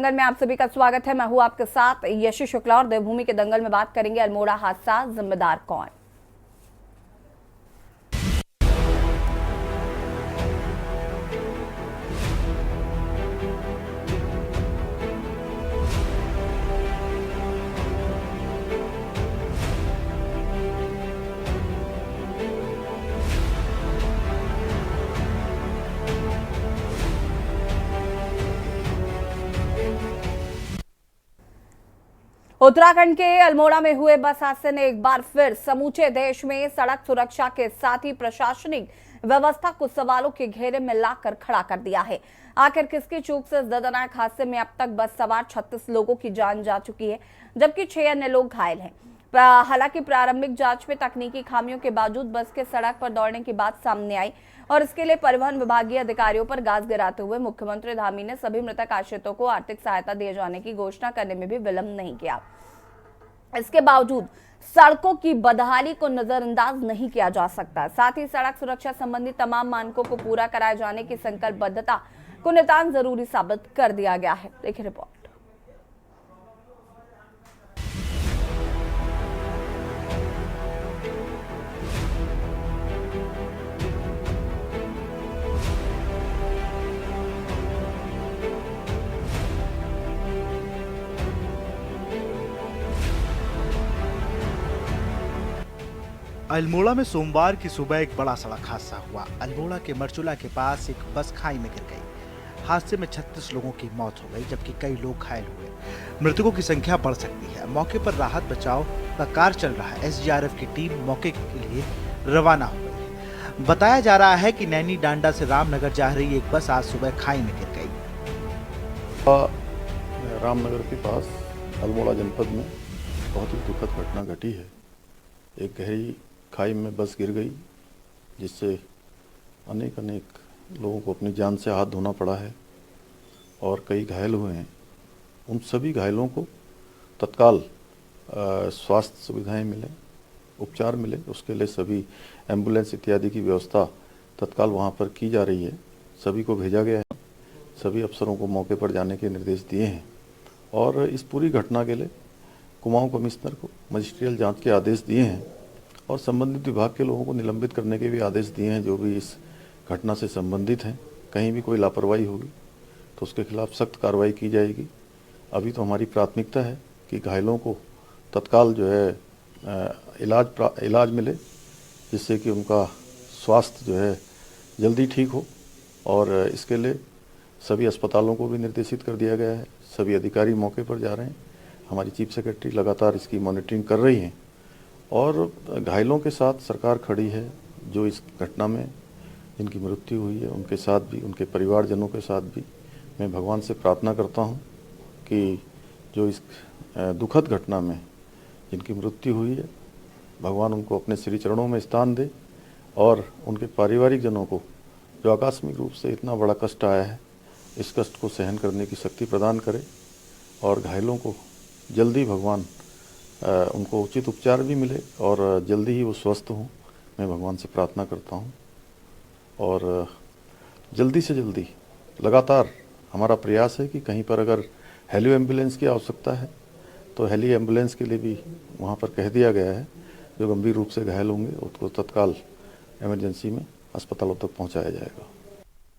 दंगल में आप सभी का स्वागत है। मैं हूं आपके साथ यशी शुक्ला और देवभूमि के दंगल में बात करेंगे अल्मोड़ा हादसा, जिम्मेदार कौन। उत्तराखंड के अल्मोड़ा में हुए बस हादसे ने एक बार फिर समूचे देश में सड़क सुरक्षा के साथ ही प्रशासनिक व्यवस्था को सवालों के घेरे में लाकर खड़ा कर दिया है। आखिर किसकी चूक से इस दर्दनाक हादसे में अब तक बस सवार 36 लोगों की जान जा चुकी है, जबकि 6 अन्य लोग घायल हैं। हालांकि प्रारंभिक जांच में तकनीकी खामियों के बावजूद बस के सड़क पर दौड़ने की बात सामने आई और इसके लिए परिवहन विभागीय अधिकारियों पर गाज गिराते हुए मुख्यमंत्री धामी ने सभी मृतक आश्रितों को आर्थिक सहायता दिए जाने की घोषणा करने में भी विलंब नहीं किया। इसके बावजूद सड़कों की बदहाली को नजरअंदाज नहीं किया जा सकता। साथ ही सड़क सुरक्षा संबंधी तमाम मानकों को पूरा कराए जाने की संकल्पबद्धता को नितांत जरूरी साबित कर दिया गया है। देखिए रिपोर्ट। अल्मोड़ा में सोमवार की सुबह एक बड़ा सड़क हादसा हुआ। अल्मोड़ा के मरचुला के पास एक बस खाई में गिर गई। हादसे में 36 लोगों की मौत हो गई, जबकि कई लोग घायल हुए। मृतकों की संख्या बढ़ सकती है। मौके पर राहत बचाव का कार्य चल रहा है। एसडीआरएफ की टीम मौके के लिए रवाना हो गई है। बताया जा रहा है कि नैनी डांडा से रामनगर जा रही एक बस आज सुबह खाई में गिर गई। रामनगर के पास अल्मोड़ा जनपद में बहुत ही दुखद घटना घटी है। एक गहरी खाई में बस गिर गई, जिससे अनेक लोगों को अपनी जान से हाथ धोना पड़ा है और कई घायल हुए हैं। उन सभी घायलों को तत्काल स्वास्थ्य सुविधाएं मिले, उपचार मिले, उसके लिए सभी एम्बुलेंस इत्यादि की व्यवस्था तत्काल वहां पर की जा रही है। सभी को भेजा गया है। सभी अफसरों को मौके पर जाने के निर्देश दिए हैं और इस पूरी घटना के लिए कुमाऊं कमिश्नर को मजिस्ट्रियल जांच के आदेश दिए हैं और संबंधित विभाग के लोगों को निलंबित करने के भी आदेश दिए हैं। जो भी इस घटना से संबंधित हैं, कहीं भी कोई लापरवाही होगी तो उसके खिलाफ सख्त कार्रवाई की जाएगी। अभी तो हमारी प्राथमिकता है कि घायलों को तत्काल जो है इलाज मिले, जिससे कि उनका स्वास्थ्य जो है जल्दी ठीक हो। और इसके लिए सभी अस्पतालों को भी निर्देशित कर दिया गया है। सभी अधिकारी मौके पर जा रहे हैं। हमारी चीफ सेक्रेटरी लगातार इसकी मॉनिटरिंग कर रही हैं और घायलों के साथ सरकार खड़ी है। जो इस घटना में जिनकी मृत्यु हुई है उनके साथ भी, उनके परिवारजनों के साथ भी मैं भगवान से प्रार्थना करता हूं कि जो इस दुखद घटना में जिनकी मृत्यु हुई है, भगवान उनको अपने श्री चरणों में स्थान दे और उनके पारिवारिक जनों को जो आकस्मिक रूप से इतना बड़ा कष्ट आया है, इस कष्ट को सहन करने की शक्ति प्रदान करे और घायलों को जल्दी भगवान उनको उचित उपचार भी मिले और जल्दी ही वो स्वस्थ हों। मैं भगवान से प्रार्थना करता हूं और जल्दी से जल्दी लगातार हमारा प्रयास है कि कहीं पर अगर हेली एम्बुलेंस की आवश्यकता है तो हेली एम्बुलेंस के लिए भी वहां पर कह दिया गया है। जो गंभीर रूप से घायल होंगे उसको तत्काल इमरजेंसी में अस्पतालों तक पहुँचाया जाएगा।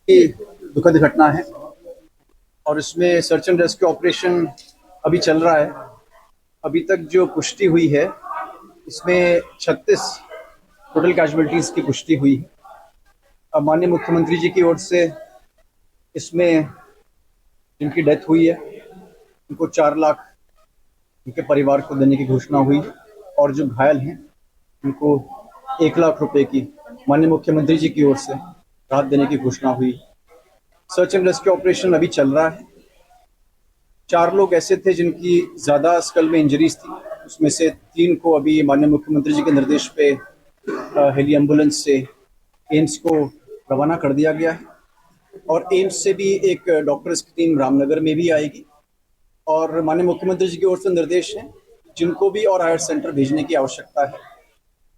ये दुखद घटना है और इसमें सर्च एंड रेस्क्यू ऑपरेशन अभी चल रहा है। अभी तक जो पुष्टि हुई है इसमें 36 टोटल कैजुअलिटीज की पुष्टि हुई है। अब माननीय मुख्यमंत्री जी की ओर से इसमें जिनकी डेथ हुई है उनको 4 लाख उनके परिवार को देने की घोषणा हुई है और जो घायल हैं उनको 1 लाख रुपए की माननीय मुख्यमंत्री जी की ओर से राहत देने की घोषणा हुई। सर्च एंड रेस्क्यू ऑपरेशन अभी चल रहा है। 4 लोग ऐसे थे जिनकी ज्यादा स्कल में इंजरीज थी, उसमें से 3 को अभी माननीय मुख्यमंत्री जी के निर्देश पे हेली एम्बुलेंस से एम्स को रवाना कर दिया गया है और एम्स से भी एक डॉक्टर्स की टीम रामनगर में भी आएगी और माननीय मुख्यमंत्री जी की ओर से निर्देश है जिनको भी और हायर सेंटर भेजने की आवश्यकता है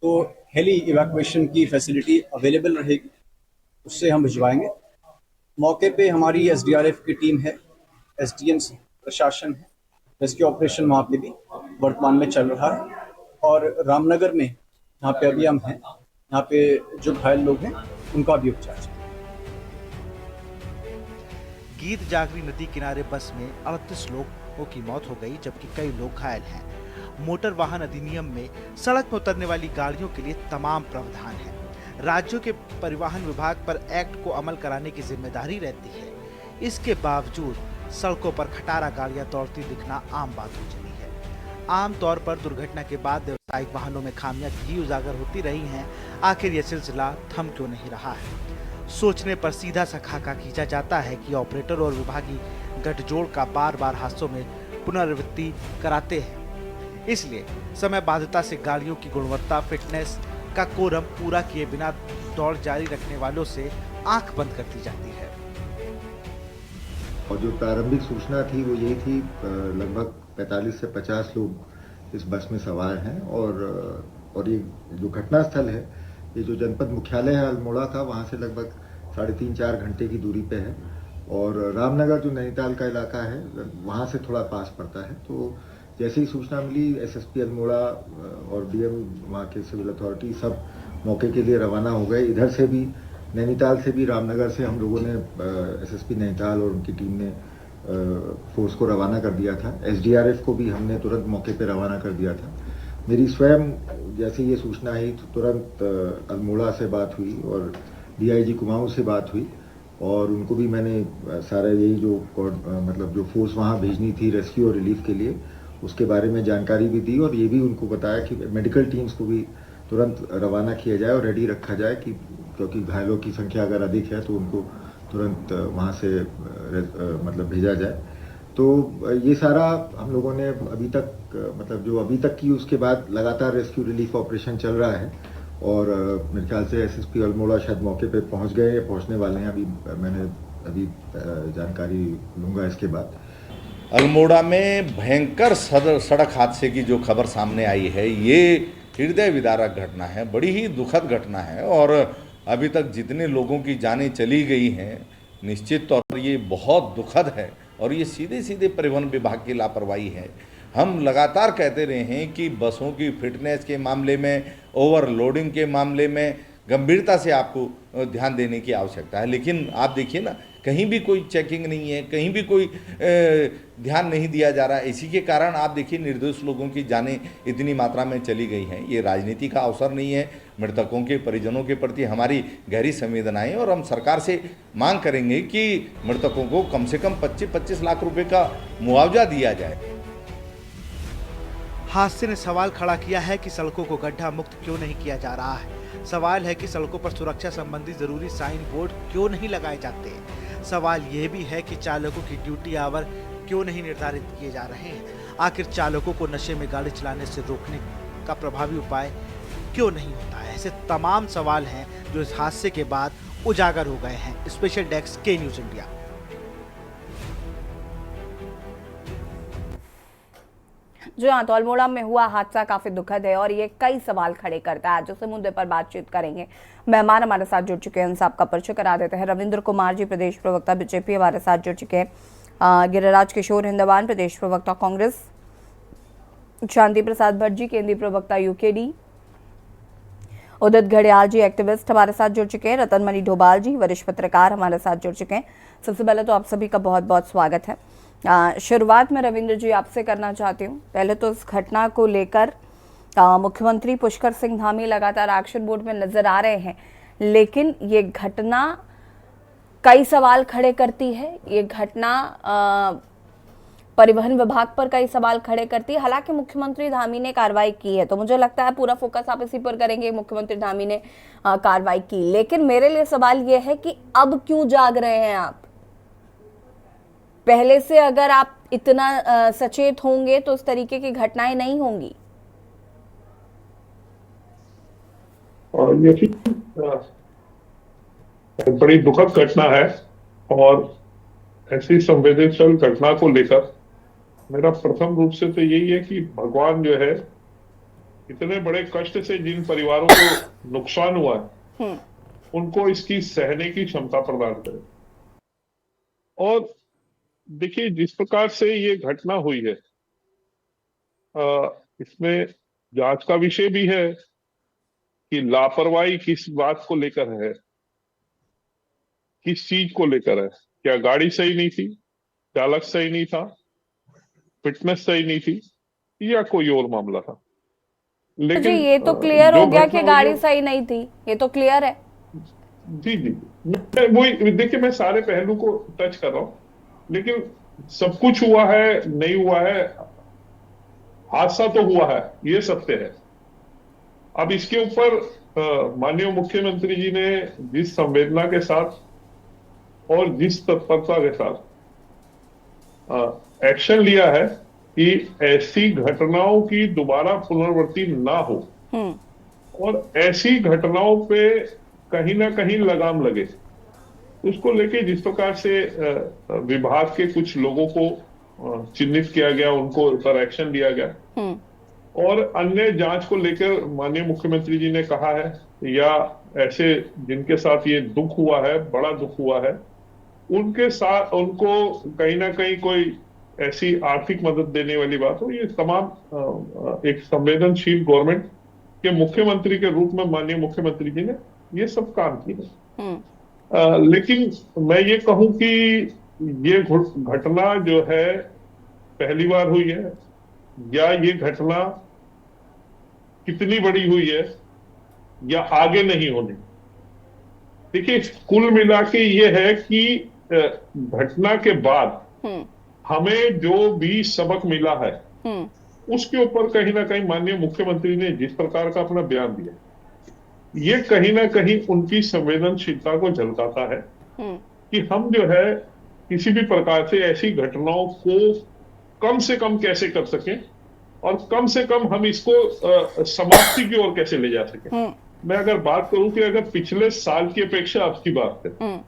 तो हेली इवैक्यूएशन की फैसिलिटी अवेलेबल रहेगी, उससे हम भिजवाएंगे। मौके पे हमारी एसडीआरएफ की टीम है, एसडीएम प्रशासन है, रेस्क्यू ऑपरेशन वहाँ पे भी वर्तमान में चल रहा है। और रामनगर में जहाँ पे अभी हम हैं, यहाँ पे जो घायल लोग हैं उनका भी उपचार चल रहा है। गीत जागरी नदी किनारे बस में 38 लोगों की मौत हो गई जबकि कई लोग घायल हैं। मोटर वाहन अधिनियम में सड़क पर उतरने वाली गाड़ियों के लिए तमाम प्रावधान है। राज्यों के परिवहन विभाग पर एक्ट को अमल कराने की जिम्मेदारी रहती है। इसके बावजूद सड़कों पर खटारा गाड़ियां दौड़ती दिखना आम बात हो चली है। आमतौर पर दुर्घटना के बाद व्यावसायिक वाहनों में खामियां भी उजागर होती रही हैं। आखिर यह सिलसिला थम क्यों नहीं रहा है? सोचने पर सीधा सा खाका खींचा जाता है कि ऑपरेटर और विभागीय गठजोड़ का बार बार हादसों में पुनरावृत्ति कराते हैं। इसलिए समयबाध्यता से गाड़ियों की गुणवत्ता, फिटनेस का कोरम पूरा किए बिना दौड़ जारी रखने वालों से आंख बंद कर दी जाती है। और जो प्रारंभिक सूचना थी वो यही थी, लगभग 45 से 50 लोग इस बस में सवार हैं। और ये जो घटना स्थल है, ये जो जनपद मुख्यालय है अल्मोड़ा का, वहाँ से लगभग 3.5-4 घंटे की दूरी पे है। और रामनगर जो नैनीताल का इलाका है, वहाँ से थोड़ा पास पड़ता है। तो जैसे ही सूचना मिली, एसएसपी अल्मोड़ा और डीएम वहाँ के सिविल अथॉरिटी सब मौके के लिए रवाना हो गए। इधर से भी, नैनीताल से भी, रामनगर से हम लोगों ने, एसएसपी नैनीताल और उनकी टीम ने फोर्स को रवाना कर दिया था। एसडीआरएफ को भी हमने तुरंत मौके पर रवाना कर दिया था। मेरी स्वयं जैसे ये सूचना आई तो तुरंत अल्मोड़ा से बात हुई और डीआईजी कुमाऊं से बात हुई और उनको भी मैंने सारा यही जो मतलब जो फोर्स वहाँ भेजनी थी रेस्क्यू और रिलीफ के लिए, उसके बारे में जानकारी भी दी और ये भी उनको बताया कि मेडिकल टीम्स को भी तुरंत रवाना किया जाए और रेडी रखा जाए, कि क्योंकि घायलों की संख्या अगर अधिक है तो उनको तुरंत वहाँ से मतलब भेजा जाए। तो ये सारा हम लोगों ने अभी तक, मतलब जो अभी तक की, उसके बाद लगातार रेस्क्यू रिलीफ ऑपरेशन चल रहा है। और मेरे ख्याल से एसएसपी अल्मोड़ा शायद मौके पे पहुंच गए या पहुंचने वाले हैं। मैंने जानकारी लूँगा इसके बाद। अल्मोड़ा में भयंकर सड़क हादसे की जो खबर सामने आई है, ये हृदय विदारक घटना है, बड़ी ही दुखद घटना है। और अभी तक जितने लोगों की जानें चली गई हैं, निश्चित तौर पर ये बहुत दुखद है और ये सीधे सीधे परिवहन विभाग की लापरवाही है। हम लगातार कहते रहे हैं कि बसों की फिटनेस के मामले में, ओवरलोडिंग के मामले में गंभीरता से आपको ध्यान देने की आवश्यकता है, लेकिन आप देखिए ना, कहीं भी कोई चेकिंग नहीं है, कहीं भी कोई ध्यान नहीं दिया जा रहा है। इसी के कारण आप देखिए निर्दोष लोगों की जानें इतनी मात्रा में चली गई हैं। ये राजनीति का अवसर नहीं है। मृतकों के परिजनों के प्रति हमारी गहरी संवेदनाएं, और हम सरकार से मांग करेंगे कि मृतकों को कम से कम 25-25 लाख रुपए का मुआवजा दिया जाए। हादसे ने सवाल खड़ा किया है कि सड़कों को गड्ढा मुक्त क्यों नहीं किया जा रहा है। सवाल है कि सड़कों पर सुरक्षा संबंधी जरूरी साइन बोर्ड क्यों नहीं लगाए जाते। सवाल यह भी है कि चालकों की ड्यूटी आवर क्यों नहीं निर्धारित किए जा रहे हैं। आखिर चालकों को नशे में गाड़ी चलाने से रोकने का प्रभावी उपाय क्यों नहीं होता है। ऐसे तमाम सवाल हैं जो इस हादसे के बाद उजागर हो गए हैं। स्पेशल डेस्क के न्यूज इंडिया। जो हाँ, तो अल्मोड़ा में हुआ हादसा काफी दुखद है और ये कई सवाल खड़े करता है। जो मुद्दे पर बातचीत करेंगे, मेहमान हमारे साथ जुड़ चुके हैं, उनसे आपका परिचय करा देते हैं। रविंद्र कुमार जी, प्रदेश प्रवक्ता बीजेपी, हमारे साथ जुड़ चुके हैं। गिरिराज किशोर हिंदवान, प्रदेश प्रवक्ता कांग्रेस। शांति प्रसाद भट्ट जी, केंद्रीय प्रवक्ता यूकेडी। उदित घड़ियाल जी, एक्टिविस्ट, हमारे साथ जुड़ चुके हैं। रतन मणि डोभाल जी, वरिष्ठ पत्रकार, हमारे साथ जुड़ चुके हैं। सबसे पहले तो आप सभी का बहुत बहुत स्वागत है। शुरुआत में रविंद्र जी आपसे करना चाहती हूँ। पहले तो इस घटना को लेकर मुख्यमंत्री पुष्कर सिंह धामी लगातार एक्शन मोड में नजर आ रहे हैं, लेकिन ये घटना कई सवाल खड़े करती है। ये घटना परिवहन विभाग पर कई सवाल खड़े करती है। हालांकि मुख्यमंत्री धामी ने कार्रवाई की है, तो मुझे लगता है पूरा फोकस आप इसी पर करेंगे। मुख्यमंत्री धामी ने कार्रवाई की, लेकिन मेरे लिए सवाल ये है कि अब क्यों जाग रहे हैं आप? पहले से अगर आप इतना सचेत होंगे तो इस तरीके की घटनाएं नहीं होंगी। और ये बड़ी दुखद घटना है और ऐसी संवेदनशील घटना को लेकर मेरा प्रथम रूप से तो यही है कि भगवान जो है, इतने बड़े कष्ट से जिन परिवारों को नुकसान हुआ है उनको इसकी सहने की क्षमता प्रदान करे। और देखिए, जिस प्रकार से ये घटना हुई है, इसमें जांच का विषय भी है कि लापरवाही किस बात को लेकर है, किस चीज को लेकर है। क्या गाड़ी सही नहीं थी, चालक सही नहीं था, फिटनेस सही नहीं थी, या कोई और मामला था? जी, लेकिन ये तो क्लियर हो जो गया घटना कि हुई गाड़ी है, सही नहीं थी, ये तो क्लियर है। जी जी, वही देखिए, मैं सारे पहलू को टच कर रहा हूं, लेकिन सब कुछ हुआ है नहीं हुआ है, हादसा तो हुआ है, ये सत्य है। अब इसके ऊपर माननीय मुख्यमंत्री जी ने जिस संवेदना के साथ और जिस तत्परता के साथ एक्शन लिया है कि ऐसी घटनाओं की दोबारा पुनरावृत्ति ना हो और ऐसी घटनाओं पे कहीं ना कहीं लगाम लगे, उसको लेके जिस प्रकार से विभाग के कुछ लोगों को चिन्हित किया गया, उनको पर एक्शन लिया गया, और अन्य जांच को लेकर माननीय मुख्यमंत्री जी ने कहा है, या ऐसे जिनके साथ ये दुख हुआ है, बड़ा दुख हुआ है, उनके साथ उनको कहीं ना कहीं कोई ऐसी आर्थिक मदद देने वाली बात हो, ये तमाम एक संवेदनशील गवर्नमेंट के मुख्यमंत्री के रूप में माननीय मुख्यमंत्री जी ने ये सब काम किए। लेकिन मैं ये कहूं कि ये घटना जो है पहली बार हुई है, या ये घटना कितनी बड़ी हुई है, या आगे नहीं होनी। देखिए, कुल मिला के ये है कि घटना के बाद हमें जो भी सबक मिला है, उसके ऊपर कहीं ना कहीं माननीय मुख्यमंत्री ने जिस प्रकार का अपना बयान दिया, ये कहीं ना कहीं उनकी संवेदनशीलता को झलकाता है कि हम जो है किसी भी प्रकार से ऐसी घटनाओं को कम से कम कैसे कर सकें, और कम से कम हम इसको समाप्ति की ओर कैसे ले जा सकें। मैं अगर बात करूं कि अगर पिछले साल की अपेक्षा अब की बात है,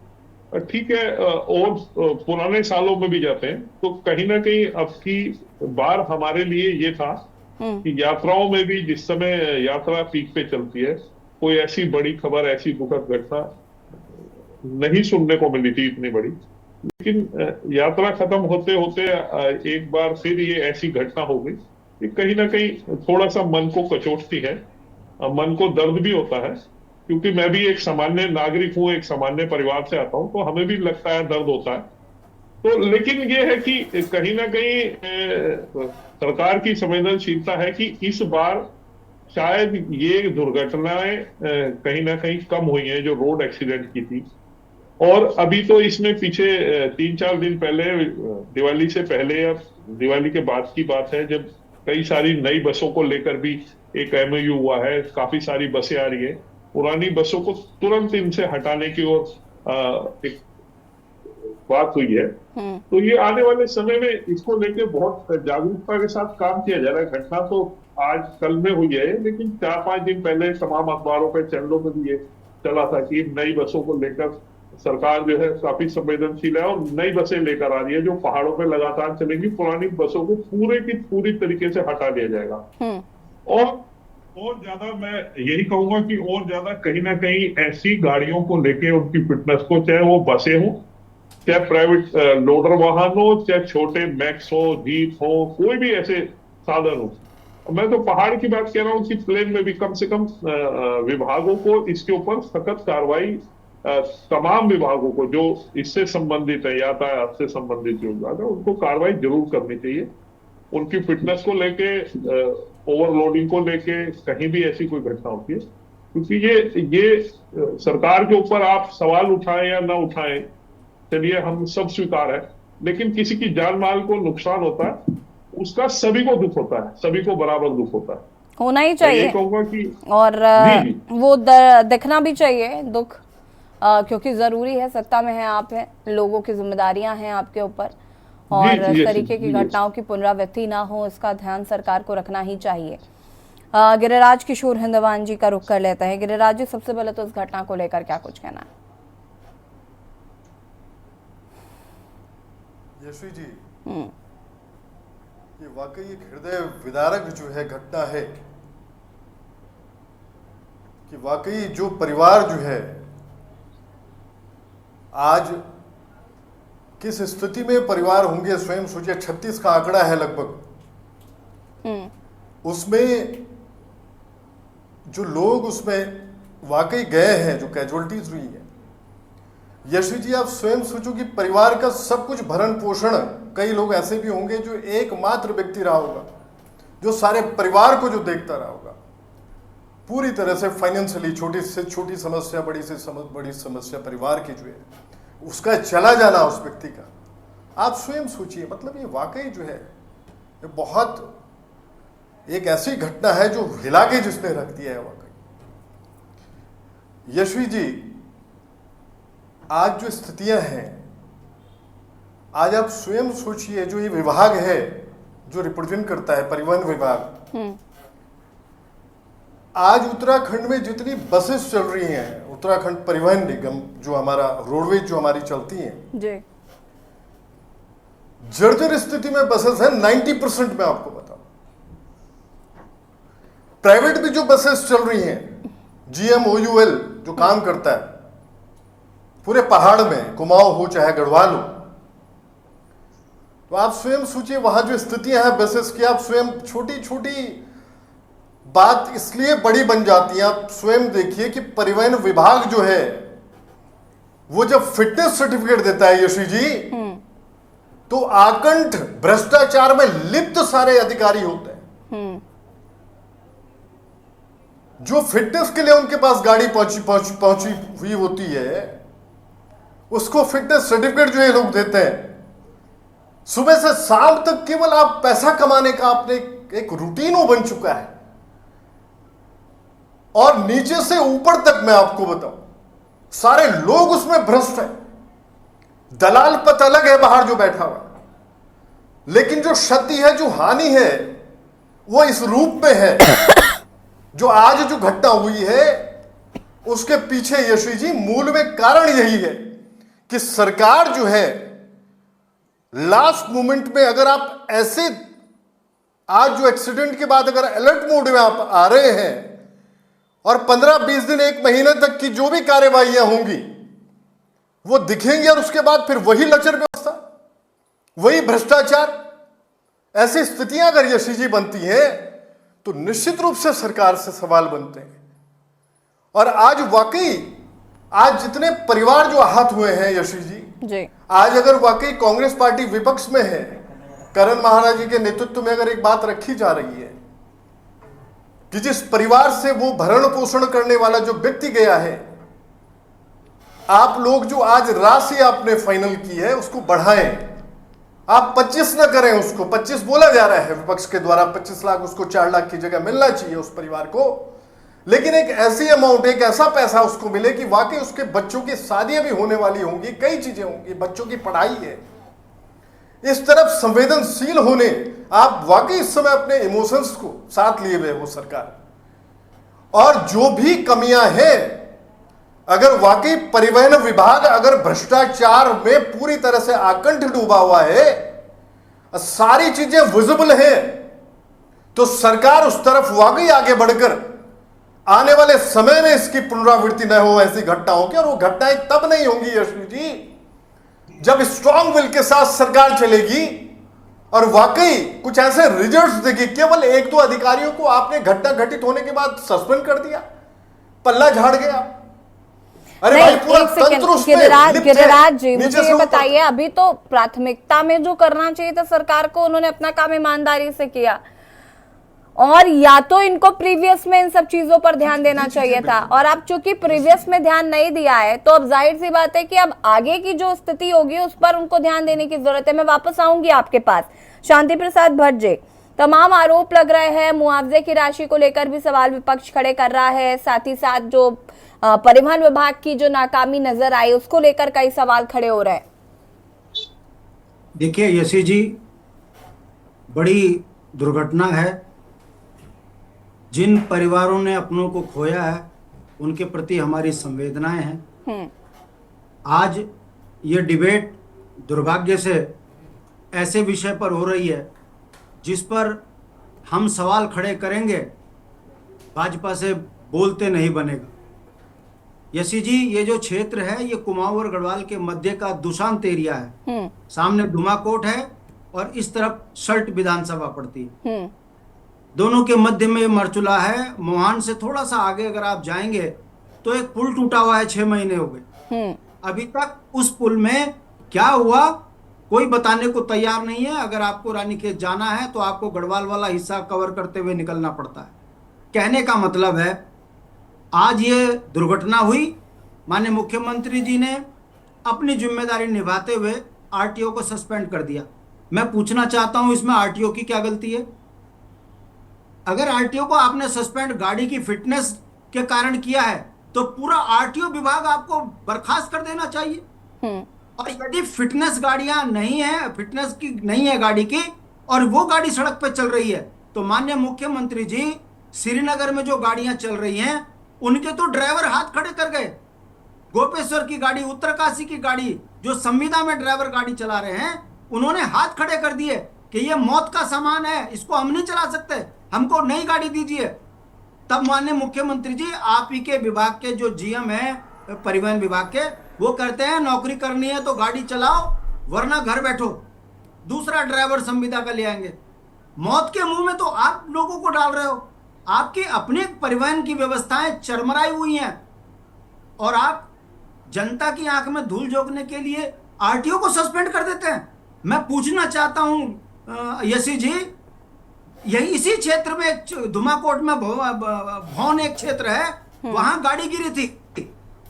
ठीक है, और पुराने सालों में भी जाते हैं, तो कहीं ना कहीं अब की बार हमारे लिए ये था कि यात्राओं में भी जिस समय यात्रा पीक पे चलती है, कोई ऐसी बड़ी खबर, ऐसी दुखद घटना नहीं सुनने को मिली थी इतनी बड़ी। लेकिन यात्रा खत्म होते होते एक बार फिर ये ऐसी घटना हो गई कि कहीं ना कहीं थोड़ा सा मन को कचोटती है, मन को दर्द भी होता है, क्योंकि मैं भी एक सामान्य नागरिक हूं, एक सामान्य परिवार से आता हूं, तो हमें भी लगता है, दर्द होता है। तो लेकिन ये है कि कहीं ना कहीं सरकार की संवेदनशीलता है कि इस बार शायद ये दुर्घटनाएं कहीं ना कहीं कम हुई हैं जो रोड एक्सीडेंट की थी। और अभी तो इसमें पीछे 3-4 दिन पहले, दिवाली से पहले या दिवाली के बाद की बात है, जब कई सारी नई बसों को लेकर भी एक MOU हुआ है, काफी सारी बसें आ रही है, पुरानी बसों को तुरंत इनसे हटाने की ओर एक बात हुई है। तो ये आने वाले समय में इसको लेकर बहुत जागरूकता के साथ काम किया जा रहा है। घटना तो आज कल में हुई है, लेकिन 4-5 दिन पहले तमाम अखबारों पे, चैनलों पे भी ये चला था कि नई बसों को लेकर सरकार जो है काफी संवेदनशील है और नई बसें लेकर आ रही है जो पहाड़ों पे लगातार चलेंगी। पुरानी बसों को पूरे की पूरी तरीके से हटा दिया जाएगा। और ज्यादा मैं यही कहूंगा कि और ज्यादा कहीं ना कहीं ऐसी गाड़ियों को लेके उनकी फिटनेस को, चाहे वो बसें हो, चाहे प्राइवेट लोडर वाहन हो, चाहे छोटे मैक्स हो, जीप हो, कोई भी ऐसे साधन हो। मैं तो पहाड़ की बात कह रहा हूँ कि प्लेन में भी कम से कम विभागों को इसके ऊपर सख्त कार्रवाई, तमाम विभागों को जो इससे संबंधित है, यातायात से संबंधित जो विभाग है, उनको कार्रवाई जरूर करनी चाहिए। उनकी फिटनेस को लेके, ओवरलोडिंग को लेके कहीं भी ऐसी कोई घटना होती है, क्योंकि ये सरकार के ऊपर आप सवाल उठाएं या ना उठाएं, चलिए हम सब स्वीकार है, लेकिन किसी की जान माल को नुकसान होता है, उसका सभी को दुख होता है, सभी को बराबर दुख होता है, होना ही चाहिए। कहूंगा कि और जी। वो दिखना भी चाहिए दुख, क्योंकि जरूरी है, सत्ता में है आप, हैं, लोगों की जिम्मेदारियां हैं आपके ऊपर, और इस तरीके की घटनाओं की पुनरावृत्ति ना हो, इसका ध्यान सरकार को रखना ही चाहिए। गिरिराज किशोर हिंदवान जी का रुख कर लेते हैं। गिरिराज जी, सबसे पहले तो इस घटना को लेकर क्या कुछ कहना है? यशवी जी, ये वाकई एक हृदय विदारक जो है घटना है कि वाकई जो परिवार जो है आज किस स्थिति में परिवार होंगे, स्वयं सोचिए। 36 का आंकड़ा है लगभग। उसमें जो लोग उसमें वाकई गए हैं, जो कैजुअलिटीज हुई है, यशवी जी आप स्वयं सोचो कि परिवार का सब कुछ भरण पोषण, कई लोग ऐसे भी होंगे जो एकमात्र व्यक्ति रहा होगा जो सारे परिवार को जो देखता रहा होगा, पूरी तरह से फाइनेंशियली छोटी से छोटी समस्या, बड़ी से बड़ी समस्या परिवार की जो है, उसका चला जाना उस व्यक्ति का, आप स्वयं सोचिए। मतलब ये वाकई जो है ये बहुत एक ऐसी घटना है जो हिला के जिसने रख दिया है वाकई। यशवी जी आज जो स्थितियां हैं, आज आप स्वयं सोचिए, जो ये विभाग है जो रिप्रेजेंट करता है परिवहन विभाग, आज उत्तराखंड में जितनी बसेस चल रही हैं, उत्तराखंड परिवहन निगम जो हमारा रोडवेज जो हमारी चलती हैं जी, जर्जर स्थिति में बसेस हैं 90%। मैं आपको बताऊं, प्राइवेट भी जो बसेस चल रही हैं, GMOUL जो काम करता है पूरे पहाड़ में, कुमाऊं हो चाहे गढ़वाल हो, तो आप स्वयं सोचिए वहां जो स्थितियां हैं बसेस की, आप स्वयं छोटी छोटी बात इसलिए बड़ी बन जाती है। आप स्वयं देखिए कि परिवहन विभाग जो है वो जब फिटनेस सर्टिफिकेट देता है यशी जी, तो आकंठ भ्रष्टाचार में लिप्त सारे अधिकारी होते हैं। जो फिटनेस के लिए उनके पास गाड़ी पहुंची हुई होती है, उसको फिटनेस सर्टिफिकेट जो ये लोग देते हैं। सुबह से शाम तक केवल आप पैसा कमाने का आपने एक रूटीन वो बन चुका है, और नीचे से ऊपर तक मैं आपको बताऊं सारे लोग उसमें भ्रष्ट हैं। दलाल पत अलग है बाहर जो बैठा हुआ, लेकिन जो क्षति है, जो हानि है, वो इस रूप में है। जो आज जो घटना हुई है उसके पीछे यशी जी मूल में कारण यही है कि सरकार जो है लास्ट मोमेंट में, अगर आप ऐसे आज जो एक्सीडेंट के बाद अगर अलर्ट मोड में आप आ रहे हैं और 15-20 दिन, 1 महीने तक की जो भी कार्यवाहियां होंगी वो दिखेंगी, और उसके बाद फिर वही लचर व्यवस्था, वही भ्रष्टाचार, ऐसी स्थितियां अगर यशी जी बनती हैं तो निश्चित रूप से सरकार से सवाल बनते हैं। और आज वाकई आज जितने परिवार जो आहत हुए हैं यशी जी, आज अगर वाकई कांग्रेस पार्टी विपक्ष में है, करण महाराज जी के नेतृत्व में अगर एक बात रखी जा रही है कि जिस परिवार से वो भरण पोषण करने वाला जो व्यक्ति गया है, आप लोग जो आज राशि आपने फाइनल की है उसको बढ़ाएं, आप 25 ना करें उसको। 25 बोला जा रहा है विपक्ष के द्वारा, 25 लाख उसको 4 लाख की जगह मिलना चाहिए उस परिवार को, लेकिन एक ऐसी अमाउंट, एक ऐसा पैसा उसको मिले कि वाकई उसके बच्चों की शादियां भी होने वाली होंगी, कई चीजें होंगी, बच्चों की पढ़ाई है, इस तरफ संवेदनशील होने आप वाकई इस समय अपने इमोशंस को साथ लिए हुए हो सरकार। और जो भी कमियां हैं, अगर वाकई परिवहन विभाग अगर भ्रष्टाचार में पूरी तरह से आकंठ डूबा हुआ है, सारी चीजें विजिबल हैं, तो सरकार उस तरफ वाकई आगे बढ़कर आने वाले समय में इसकी पुनरावृत्ति न हो ऐसी घटनाओं की। और वो घटनाएं तब नहीं होंगी यशवी जी जब स्ट्रांग विल के साथ सरकार चलेगी और वाकई कुछ ऐसे रिजल्ट्स देगी। केवल 1-2 अधिकारियों को आपने घटना घटित होने के बाद सस्पेंड कर दिया, पल्ला झाड़ गया। अरे भाई पूरा तंत्र उसमें गिरिराज जी मुझे ये बताइए, अभी तो प्राथमिकता में जो करना चाहिए था सरकार को, उन्होंने अपना काम ईमानदारी से किया, और या तो इनको प्रीवियस में इन सब चीजों पर ध्यान देना चाहिए था, और अब चूंकि प्रीवियस में ध्यान नहीं दिया है तो अब जाहिर सी बात है कि अब आगे की जो स्थिति होगी उस पर उनको ध्यान देने की जरूरत है। मैं वापस आऊंगी आपके पास। शांति प्रसाद भट्ट जी, तमाम आरोप लग रहे हैं, मुआवजे की राशि को लेकर भी सवाल विपक्ष खड़े कर रहा है, साथ ही साथ जो परिवहन विभाग की जो नाकामी नजर आई उसको लेकर कई सवाल खड़े हो रहे हैं। देखिए यशी जी, बड़ी दुर्घटना है। जिन परिवारों ने अपनों को खोया है उनके प्रति हमारी संवेदनाएं हैं। आज ये डिबेट दुर्भाग्य से ऐसे विषय पर हो रही है जिस पर हम सवाल खड़े करेंगे, भाजपा से बोलते नहीं बनेगा। यशी जी, ये जो क्षेत्र है ये कुमाऊं और गढ़वाल के मध्य का दुशांत एरिया है। सामने धुमाकोट है और इस तरफ सल्ट विधानसभा पड़ती है। दोनों के मध्य में मरचुला है। मोहान से थोड़ा सा आगे अगर आप जाएंगे तो एक पुल टूटा हुआ है, 6 महीने हो गए। अभी तक उस पुल में क्या हुआ कोई बताने को तैयार नहीं है। अगर आपको रानीखेत जाना है तो आपको गढ़वाल वाला हिस्सा कवर करते हुए निकलना पड़ता है। कहने का मतलब है आज ये दुर्घटना हुई, माननीय मुख्यमंत्री जी ने अपनी जिम्मेदारी निभाते हुए आरटीओ को सस्पेंड कर दिया। मैं पूछना चाहता हूं इसमें आरटीओ की क्या गलती है? अगर आरटीओ को आपने सस्पेंड गाड़ी की फिटनेस के कारण किया है तो पूरा आरटीओ विभाग आपको बर्खास्त कर देना चाहिए। और यदि फिटनेस गाड़ियां नहीं है, फिटनेस की नहीं है गाड़ी की, और वो गाड़ी सड़क पर चल रही है, तो माननीय मुख्यमंत्री जी श्रीनगर में जो गाड़ियां चल रही हैं उनके तो ड्राइवर हाथ खड़े कर गए। गोपेश्वर की गाड़ी, उत्तरकाशी की गाड़ी, जो संविदा में ड्राइवर गाड़ी चला रहे हैं, उन्होंने हाथ खड़े कर दिए कि ये मौत का सामान है, इसको हम नहीं चला सकते, हमको नई गाड़ी दीजिए। तब माननीय मुख्यमंत्री जी आप ही के विभाग के जो जीएम है परिवहन विभाग के, वो कहते हैं नौकरी करनी है तो गाड़ी चलाओ वरना घर बैठो, दूसरा ड्राइवर संविदा का ले आएंगे। मौत के मुंह में तो आप लोगों को डाल रहे हो। आपकी अपनी परिवहन की व्यवस्थाएं चरमराई हुई हैं और आप जनता की आंख में धूल झोंकने के लिए आरटीओ को सस्पेंड कर देते हैं। मैं पूछना चाहता हूं यशी जी, यही इसी क्षेत्र में धुमाकोट में भौन एक क्षेत्र है, वहां गाड़ी गिरी थी,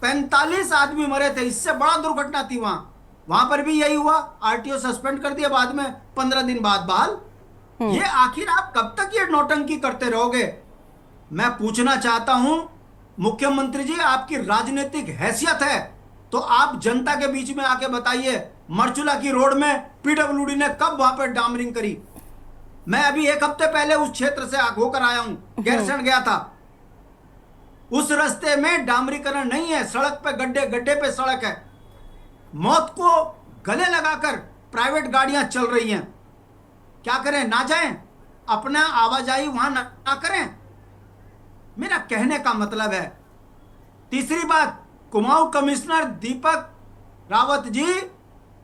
45 आदमी मरे थे, इससे बड़ा दुर्घटना थी वहां पर भी यही हुआ। आरटीओ सस्पेंड कर दिया, बाद में 15 दिन बाद बहाल। ये आखिर आप कब तक ये नौटंकी करते रहोगे? मैं पूछना चाहता हूं मुख्यमंत्री जी, आपकी राजनीतिक हैसियत है तो आप जनता के बीच में आके बताइए मरचुला की रोड में पीडब्ल्यूडी ने कब वहां पर डामरिंग करी? मैं अभी 1 हफ्ते पहले उस क्षेत्र से होकर आया हूं, गैरसैंण गया था। उस रास्ते में डामरीकरण नहीं है, सड़क पे गड्ढे गड्ढे पे सड़क है। मौत को गले लगाकर प्राइवेट गाड़ियां चल रही हैं। क्या करें? ना जाएं? अपना आवाजाही वहां ना करें? मेरा कहने का मतलब है। तीसरी बात, कुमाऊं कमिश्नर दीपक रावत जी,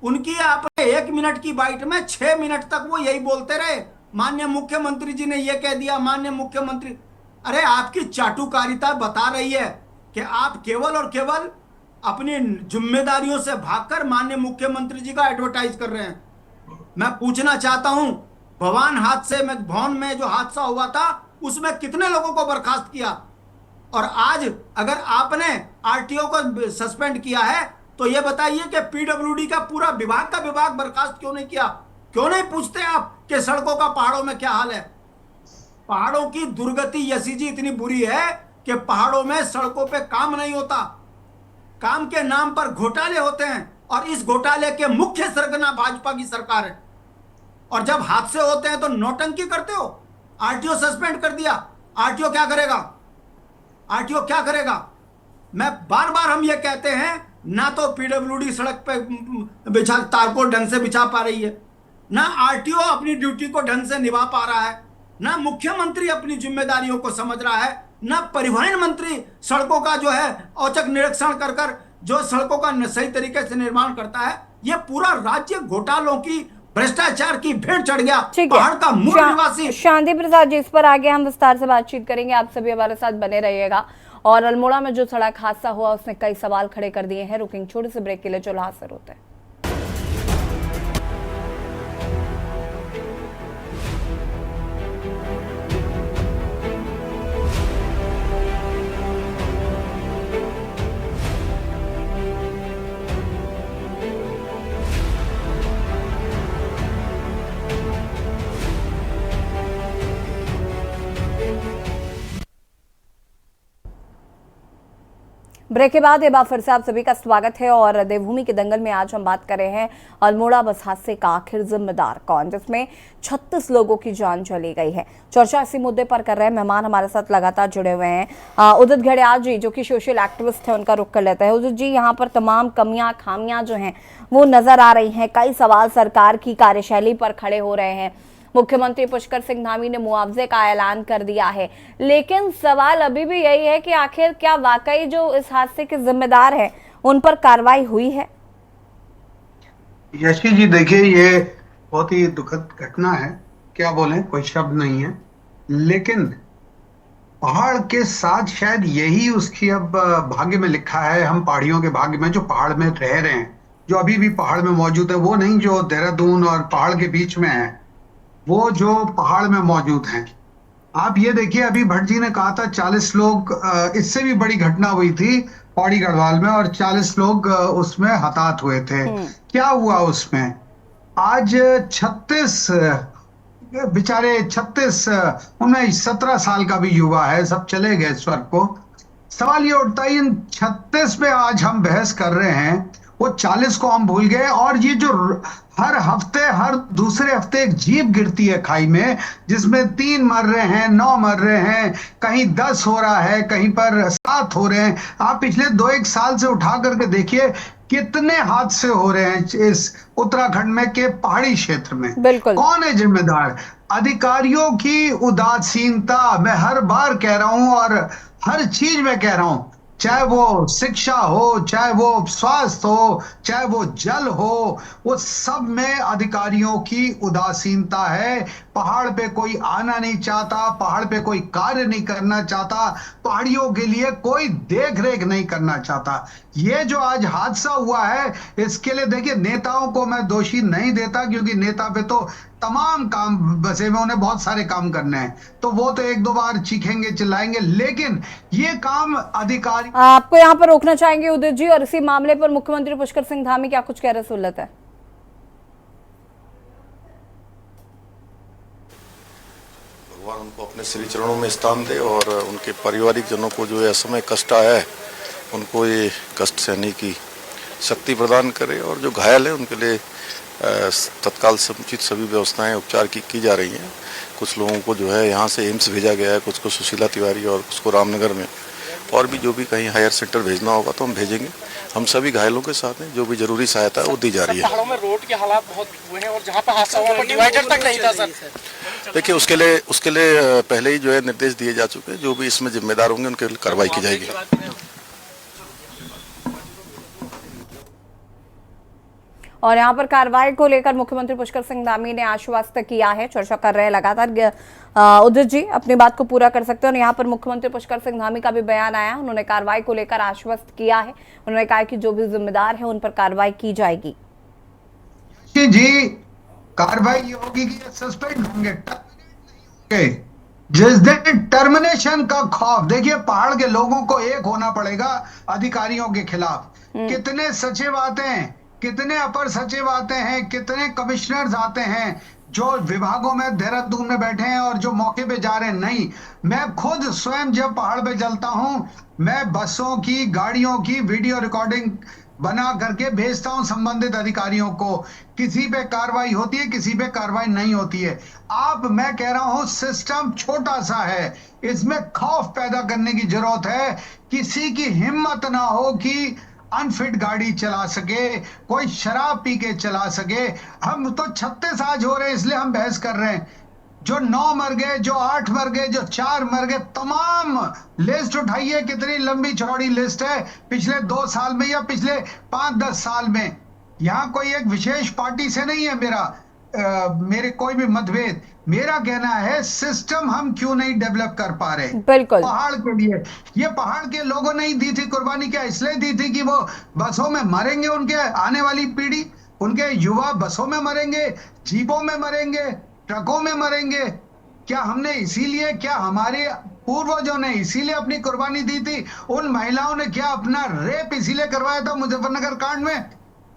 उनकी आपने 1 मिनट की बाइट में 6 मिनट तक वो यही बोलते रहे, माननीय मुख्यमंत्री जी ने ये कह दिया, माननीय मुख्यमंत्री। अरे आपकी चाटुकारिता बता रही है कि आप केवल और केवल अपनी जिम्मेदारियों से भागकर माननीय मुख्यमंत्री जी का एडवर्टाइज कर रहे हैं। मैं पूछना चाहता हूं, भौन में जो हादसा हुआ था उसमें कितने लोगों को बर्खास्त किया? और आज अगर आपने आरटीओ को सस्पेंड किया है तो यह बताइए कि पीडब्ल्यूडी का पूरा विभाग बर्खास्त क्यों नहीं किया? क्यों नहीं पूछते आप कि सड़कों का पहाड़ों में क्या हाल है? पहाड़ों की दुर्गति यशी जी इतनी बुरी है कि पहाड़ों में सड़कों पे काम नहीं होता, काम के नाम पर घोटाले होते हैं, और इस घोटाले के मुख्य सरगना भाजपा की सरकार है। और जब हादसे होते हैं तो नौटंकी करते हो। आरटीओ सस्पेंड कर दिया, आरटीओ क्या करेगा? आरटीओ क्या करेगा? मैं बार हम ये कहते हैं, ना तो पीडब्ल्यूडी सड़क पे तारकोल ढंग से बिछा पा रही है, ना आरटीओ अपनी ड्यूटी को ढंग से निभा पा रहा है, ना मुख्यमंत्री अपनी जिम्मेदारियों को समझ रहा है, ना परिवहन मंत्री सड़कों का जो है औचक निरीक्षण कर जो सड़कों का सही तरीके से निर्माण करता है। ये पूरा राज्य घोटालों की, भ्रष्टाचार की भेंट चढ़ गया। पहाड़ का मूल निवासी शांति प्रसाद जी, इस पर आगे हम विस्तार से बातचीत करेंगे। आप सभी हमारे साथ बने रहिएगा। और अल्मोड़ा में जो सड़क हादसा हुआ उसने कई सवाल खड़े कर दिए हैं। रुकेंगे छोटे से ब्रेक के लिए, जो हासिल होते हैं। ब्रेक के बाद एक बार फिर से आप सभी का स्वागत है। और देवभूमि के दंगल में आज हम बात कर रहे हैं अल्मोड़ा बस हादसे का आखिर जिम्मेदार कौन, जिसमें 36 लोगों की जान चली गई है। चर्चा इसी मुद्दे पर कर रहे हैं। मेहमान हमारे साथ लगातार जुड़े हुए हैं। उदित घड़ियाल जी, जो कि सोशल एक्टिविस्ट है, उनका रुख कर लेते हैं। उदित जी, यहाँ पर तमाम कमियां खामियां जो हैं वो नजर आ रही हैं। कई सवाल सरकार की कार्यशैली पर खड़े हो रहे हैं। मुख्यमंत्री पुष्कर सिंह धामी ने मुआवजे का ऐलान कर दिया है, लेकिन सवाल अभी भी यही है कि आखिर क्या वाकई जो इस हादसे के जिम्मेदार हैं उन पर कार्रवाई हुई है। यशी जी देखिए, ये बहुत ही दुखद घटना है, क्या बोलें, कोई शब्द नहीं है। लेकिन पहाड़ के साथ शायद यही उसकी अब भाग्य में लिखा है, हम पहाड़ियों के भाग्य में, जो पहाड़ में रह रहे हैं, जो अभी भी पहाड़ में मौजूद है, वो नहीं जो देहरादून और पहाड़ के बीच में है, वो जो पहाड़ में मौजूद हैं। आप ये देखिए, अभी भट्ट जी ने कहा था 40 लोग, इससे भी बड़ी घटना हुई थी पौड़ी गढ़वाल में और 40 लोग उसमें हताहत हुए थे। क्या हुआ उसमें? आज 36 बेचारे 36 उनमें 17 साल का भी युवा है, सब चले गए स्वर्ग को। सवाल ये उठता है, इन 36 पे आज हम बहस कर रहे हैं, वो 40 को हम भूल गए। और ये जो हर हफ्ते, हर दूसरे हफ्ते एक जीप गिरती है खाई में, जिसमें 3 मर रहे हैं, 9 मर रहे हैं, कहीं 10 हो रहा है, कहीं पर 7 हो रहे हैं। आप पिछले 2-1 साल से उठा करके देखिए कितने हादसे हो रहे हैं इस उत्तराखंड में के पहाड़ी क्षेत्र में। बिल्कुल। कौन है जिम्मेदार? अधिकारियों की उदासीनता। मैं हर बार कह रहा हूं और हर चीज में कह रहा हूं, चाहे वो शिक्षा हो, चाहे वो स्वास्थ्य हो, चाहे वो जल हो, वो सब में अधिकारियों की उदासीनता है। पहाड़ पे कोई आना नहीं चाहता, पहाड़ पे कोई कार्य नहीं करना चाहता, पहाड़ियों के लिए कोई देख रेख नहीं करना चाहता। ये जो आज हादसा हुआ है, इसके लिए देखिए, नेताओं को मैं दोषी नहीं देता, क्योंकि नेता पे तो तमाम काम बसे में, उन्हें बहुत सारे काम करने हैं, तो वो तो 1-2 बार चीखेंगे, चिल्लाएंगे, लेकिन ये काम अधिकारी। आपको यहाँ पर रोकना चाहेंगे उदित जी, और इसी मामले पर मुख्यमंत्री पुष्कर सिंह धामी क्या कुछ कह रहे सुन है। भगवान उनको अपने श्री चरणों में स्थान दे और उनके पारिवारिक जनों को जो असमय कष्ट आया है, उनको ये कष्ट सहने की शक्ति प्रदान करे, और जो घायल है उनके लिए तत्काल समुचित सभी व्यवस्थाएं उपचार की जा रही हैं। कुछ लोगों को जो है यहाँ से एम्स भेजा गया है, कुछ को सुशीला तिवारी और कुछ को रामनगर में, और भी जो भी कहीं हायर सेंटर भेजना होगा तो हम भेजेंगे। हम सभी घायलों के साथ हैं, जो भी जरूरी सहायता है वो दी जा रही है। पहाड़ों में रोड के हालात बहुत हुए हैं और जहाँ पर हादसा हुआ पर डिवाइडर तक नहीं था सर। देखिए, उसके लिए पहले ही जो है निर्देश दिए जा चुके हैं, जो भी इसमें जिम्मेदार होंगे उनके लिए कार्रवाई की जाएगी। और यहाँ पर कार्रवाई को लेकर मुख्यमंत्री पुष्कर सिंह धामी ने आश्वस्त किया है, चर्चा कर रहे हैं लगातार। उदित जी अपनी बात को पूरा कर सकते हैं। और यहाँ पर मुख्यमंत्री पुष्कर सिंह धामी का भी बयान आया, उन्होंने कार्रवाई को लेकर आश्वस्त किया है। उन्होंने कहा कि जो भी जिम्मेदार है उन पर कार्रवाई की जाएगी। जी, कार्रवाई ये होगी कि सस्पेंड होंगे, जिस दिन टर्मिनेशन का खौफ, देखिए पहाड़ के लोगों को एक होना पड़ेगा अधिकारियों के खिलाफ। कितने सचिव आते हैं, कितने अपर सचिव आते हैं, कितने कमिश्नर्स आते हैं जो विभागों में देहरादून में बैठे हैं और जो मौके पे जा रहे हैं। नहीं, मैं खुद स्वयं जब पहाड़ पे चलता हूं, मैं बसों की, गाड़ियों की वीडियो रिकॉर्डिंग बना करके भेजता हूं संबंधित अधिकारियों को। किसी पे कार्रवाई होती है, किसी पे कार्रवाई नहीं होती है। मैं कह रहा हूं, सिस्टम छोटा सा है, इसमें खौफ पैदा करने की जरूरत है। किसी की हिम्मत ना हो कि अनफिट गाड़ी चला सके, कोई शराब पी के चला सके। हम तो 36 आज हो रहे हैं, इसलिए हम बहस कर रहे हैं। जो 9 मर गए, जो 8 मर गए, जो 4 मर गए, तमाम लिस्ट उठाइए, कितनी लंबी चौड़ी लिस्ट है पिछले 2 साल में या पिछले 5-10 साल में। यहाँ कोई एक विशेष पार्टी से नहीं है मेरे कोई भी मतभेद। मेरा कहना है, सिस्टम हम क्यों नहीं डेवलप कर पा रहे। बिल्कुल, पहाड़ के लिए ये पहाड़ के लोगों ने ही दी थी कुर्बानी, क्या इसलिए दी थी कि वो बसों में मरेंगे, उनके आने वाली पीढ़ी, उनके युवा बसों में मरेंगे, जीपों में मरेंगे, ट्रकों में मरेंगे? क्या हमने इसीलिए, क्या हमारे पूर्वजों ने इसीलिए अपनी कुर्बानी दी थी? उन महिलाओं ने क्या अपना रेप इसीलिए करवाया था मुजफ्फरनगर कांड में